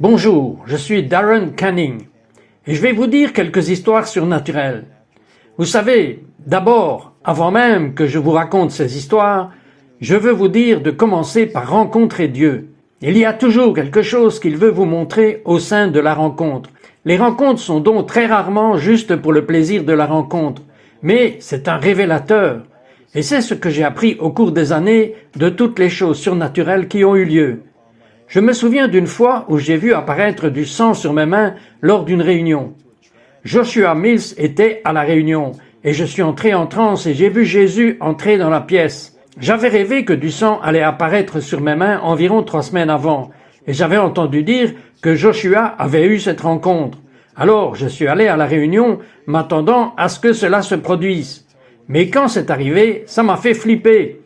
Bonjour, je suis Darren Canning et je vais vous dire quelques histoires surnaturelles. Vous savez, d'abord, avant même que je vous raconte ces histoires, je veux vous dire de commencer par rencontrer Dieu. Il y a toujours quelque chose qu'il veut vous montrer au sein de la rencontre. Les rencontres sont donc très rarement juste pour le plaisir de la rencontre, mais c'est un révélateur. Et c'est ce que j'ai appris au cours des années de toutes les choses surnaturelles qui ont eu lieu. Je me souviens d'une fois où j'ai vu apparaître du sang sur mes mains lors d'une réunion. Joshua Mills était à la réunion et je suis entré en transe et j'ai vu Jésus entrer dans la pièce. J'avais rêvé que du sang allait apparaître sur mes mains environ 3 semaines avant et j'avais entendu dire que Joshua avait eu cette rencontre. Alors je suis allé à la réunion m'attendant à ce que cela se produise. Mais quand c'est arrivé, ça m'a fait flipper.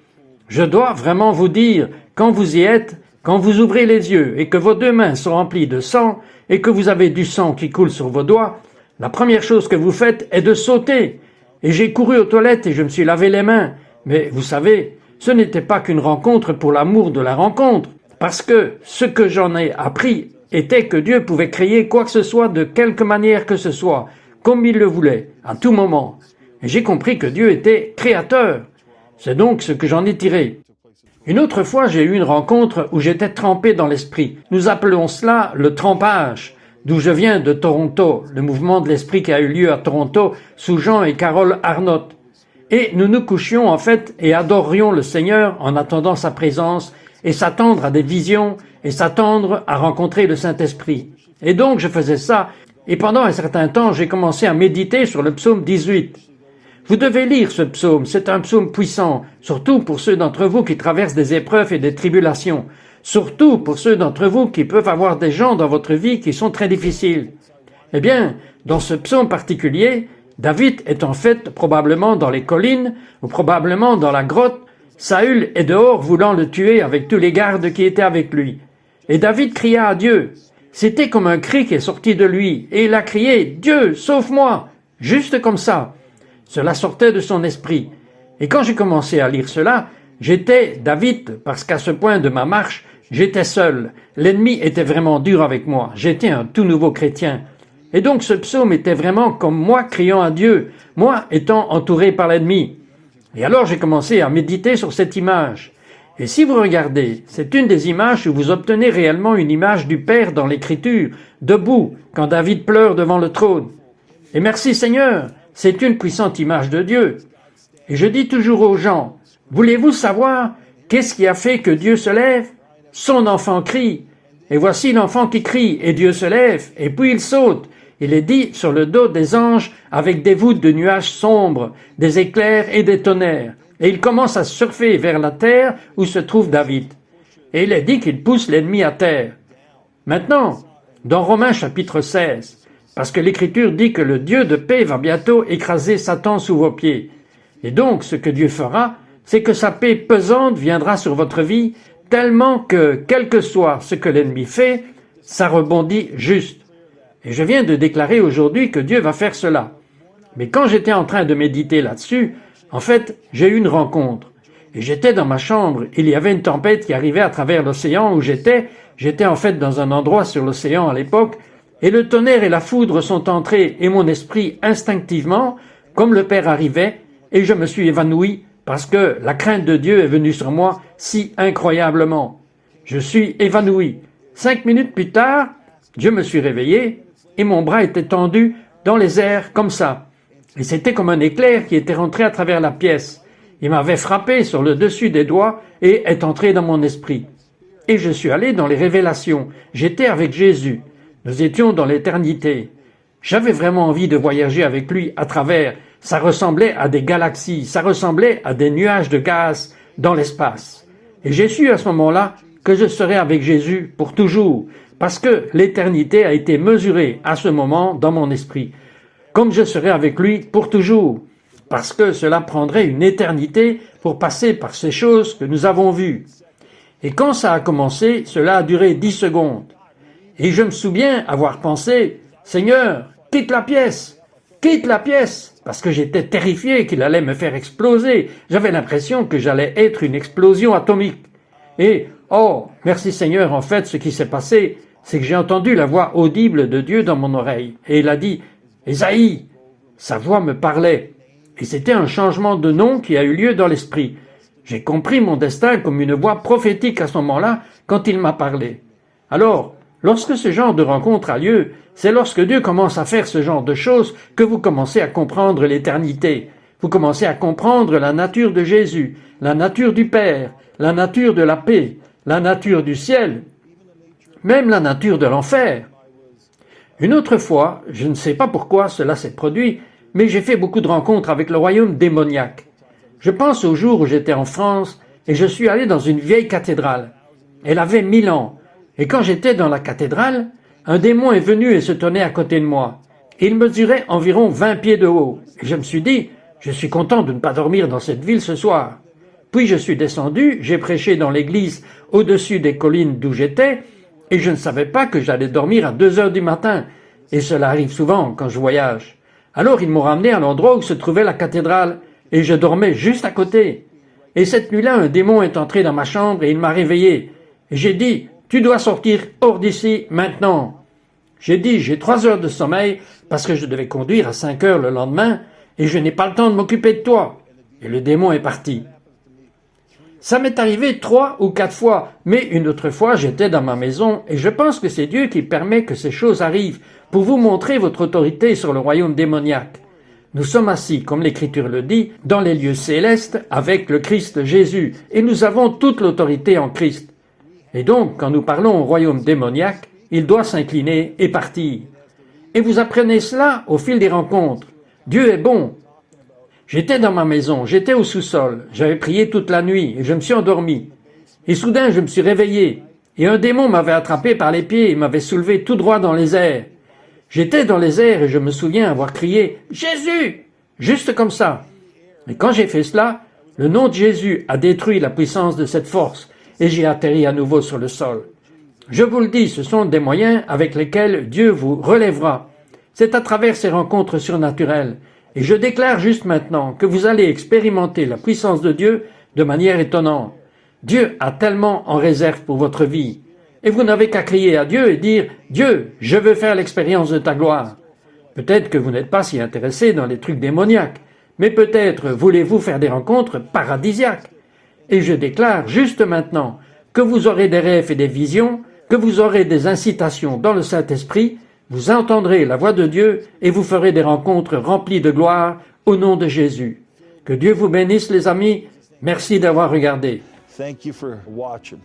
Je dois vraiment vous dire, quand vous y êtes, quand vous ouvrez les yeux et que vos 2 mains sont remplies de sang et que vous avez du sang qui coule sur vos doigts, la première chose que vous faites est de sauter. Et j'ai couru aux toilettes et je me suis lavé les mains. Mais vous savez, ce n'était pas qu'une rencontre pour l'amour de la rencontre, parce que ce que j'en ai appris était que Dieu pouvait créer quoi que ce soit de quelque manière que ce soit, comme il le voulait, à tout moment. Et j'ai compris que Dieu était créateur. C'est donc ce que j'en ai tiré. Une autre fois, j'ai eu une rencontre où j'étais trempé dans l'esprit. Nous appelons cela le trempage, d'où je viens de Toronto, le mouvement de l'esprit qui a eu lieu à Toronto sous Jean et Carole Arnott. Et nous nous couchions en fait et adorerions le Seigneur en attendant sa présence et s'attendre à des visions et s'attendre à rencontrer le Saint-Esprit. Et donc je faisais ça et pendant un certain temps, j'ai commencé à méditer sur le psaume 18. Vous devez lire ce psaume, c'est un psaume puissant, surtout pour ceux d'entre vous qui traversent des épreuves et des tribulations, surtout pour ceux d'entre vous qui peuvent avoir des gens dans votre vie qui sont très difficiles. Eh bien, dans ce psaume particulier, David est en fait probablement dans les collines ou probablement dans la grotte. Saül est dehors voulant le tuer avec tous les gardes qui étaient avec lui. Et David cria à Dieu. C'était comme un cri qui est sorti de lui et il a crié « Dieu, sauve-moi !» Juste comme ça. Cela sortait de son esprit. Et quand j'ai commencé à lire cela, j'étais David, parce qu'à ce point de ma marche, j'étais seul. L'ennemi était vraiment dur avec moi. J'étais un tout nouveau chrétien. Et donc ce psaume était vraiment comme moi criant à Dieu, moi étant entouré par l'ennemi. Et alors j'ai commencé à méditer sur cette image. Et si vous regardez, c'est une des images où vous obtenez réellement une image du Père dans l'Écriture, debout, quand David pleure devant le trône. Et merci Seigneur, c'est une puissante image de Dieu. Et je dis toujours aux gens, voulez-vous savoir qu'est-ce qui a fait que Dieu se lève? Son enfant crie. Et voici l'enfant qui crie, et Dieu se lève, et puis il saute. Il est dit sur le dos des anges avec des voûtes de nuages sombres, des éclairs et des tonnerres. Et il commence à surfer vers la terre où se trouve David. Et il est dit qu'il pousse l'ennemi à terre. Maintenant, dans Romains chapitre 16, parce que l'Écriture dit que le Dieu de paix va bientôt écraser Satan sous vos pieds. Et donc, ce que Dieu fera, c'est que sa paix pesante viendra sur votre vie, tellement que, quel que soit ce que l'ennemi fait, ça rebondit juste. Et je viens de déclarer aujourd'hui que Dieu va faire cela. Mais quand j'étais en train de méditer là-dessus, en fait, j'ai eu une rencontre. Et j'étais dans ma chambre, il y avait une tempête qui arrivait à travers l'océan où j'étais. J'étais en fait dans un endroit sur l'océan à l'époque, et le tonnerre et la foudre sont entrés et mon esprit instinctivement, comme le Père arrivait, et je me suis évanoui parce que la crainte de Dieu est venue sur moi si incroyablement. Je suis évanoui. 5 minutes plus tard, je me suis réveillé et mon bras était tendu dans les airs comme ça. Et c'était comme un éclair qui était rentré à travers la pièce. Il m'avait frappé sur le dessus des doigts et est entré dans mon esprit. Et je suis allé dans les révélations. J'étais avec Jésus. Nous étions dans l'éternité. J'avais vraiment envie de voyager avec lui à travers. Ça ressemblait à des galaxies, ça ressemblait à des nuages de gaz dans l'espace. Et j'ai su à ce moment-là que je serais avec Jésus pour toujours, parce que l'éternité a été mesurée à ce moment dans mon esprit, comme je serais avec lui pour toujours, parce que cela prendrait une éternité pour passer par ces choses que nous avons vues. Et quand ça a commencé, cela a duré 10 secondes. Et je me souviens avoir pensé, « Seigneur, quitte la pièce, parce que j'étais terrifié qu'il allait me faire exploser. J'avais l'impression que j'allais être une explosion atomique. Et, oh, merci Seigneur, en fait, ce qui s'est passé, c'est que j'ai entendu la voix audible de Dieu dans mon oreille. Et il a dit « Ésaïe !» Sa voix me parlait. Et c'était un changement de nom qui a eu lieu dans l'esprit. J'ai compris mon destin comme une voix prophétique à ce moment-là quand il m'a parlé. Alors, lorsque ce genre de rencontre a lieu, c'est lorsque Dieu commence à faire ce genre de choses que vous commencez à comprendre l'éternité. Vous commencez à comprendre la nature de Jésus, la nature du Père, la nature de la paix, la nature du ciel, même la nature de l'enfer. Une autre fois, je ne sais pas pourquoi cela s'est produit, mais j'ai fait beaucoup de rencontres avec le royaume démoniaque. Je pense au jour où j'étais en France et je suis allé dans une vieille cathédrale. Elle avait 1000 ans. Et quand j'étais dans la cathédrale, un démon est venu et se tenait à côté de moi. Il mesurait environ 20 pieds de haut. Et je me suis dit, je suis content de ne pas dormir dans cette ville ce soir. Puis je suis descendu, j'ai prêché dans l'église au-dessus des collines d'où j'étais, et je ne savais pas que j'allais dormir à 2 heures du matin. Et cela arrive souvent quand je voyage. Alors ils m'ont ramené à l'endroit où se trouvait la cathédrale, et je dormais juste à côté. Et cette nuit-là, un démon est entré dans ma chambre et il m'a réveillé. Et j'ai dit, tu dois sortir hors d'ici maintenant. J'ai dit, j'ai 3 heures de sommeil parce que je devais conduire à 5 heures le lendemain et je n'ai pas le temps de m'occuper de toi. Et le démon est parti. Ça m'est arrivé 3 ou 4 fois, mais une autre fois, j'étais dans ma maison et je pense que c'est Dieu qui permet que ces choses arrivent pour vous montrer votre autorité sur le royaume démoniaque. Nous sommes assis, comme l'Écriture le dit, dans les lieux célestes avec le Christ Jésus et nous avons toute l'autorité en Christ. Et donc, quand nous parlons au royaume démoniaque, il doit s'incliner et partir. Et vous apprenez cela au fil des rencontres. Dieu est bon. J'étais dans ma maison, j'étais au sous-sol, j'avais prié toute la nuit et je me suis endormi. Et soudain, je me suis réveillé et un démon m'avait attrapé par les pieds et m'avait soulevé tout droit dans les airs. J'étais dans les airs et je me souviens avoir crié « Jésus !» juste comme ça. Et quand j'ai fait cela, le nom de Jésus a détruit la puissance de cette force et j'ai atterri à nouveau sur le sol. Je vous le dis, ce sont des moyens avec lesquels Dieu vous relèvera. C'est à travers ces rencontres surnaturelles. Et je déclare juste maintenant que vous allez expérimenter la puissance de Dieu de manière étonnante. Dieu a tellement en réserve pour votre vie. Et vous n'avez qu'à crier à Dieu et dire « Dieu, je veux faire l'expérience de ta gloire ». Peut-être que vous n'êtes pas si intéressé dans les trucs démoniaques, mais peut-être voulez-vous faire des rencontres paradisiaques. Et je déclare juste maintenant que vous aurez des rêves et des visions, que vous aurez des incitations dans le Saint-Esprit, vous entendrez la voix de Dieu et vous ferez des rencontres remplies de gloire au nom de Jésus. Que Dieu vous bénisse les amis. Merci d'avoir regardé. Thank you for watching.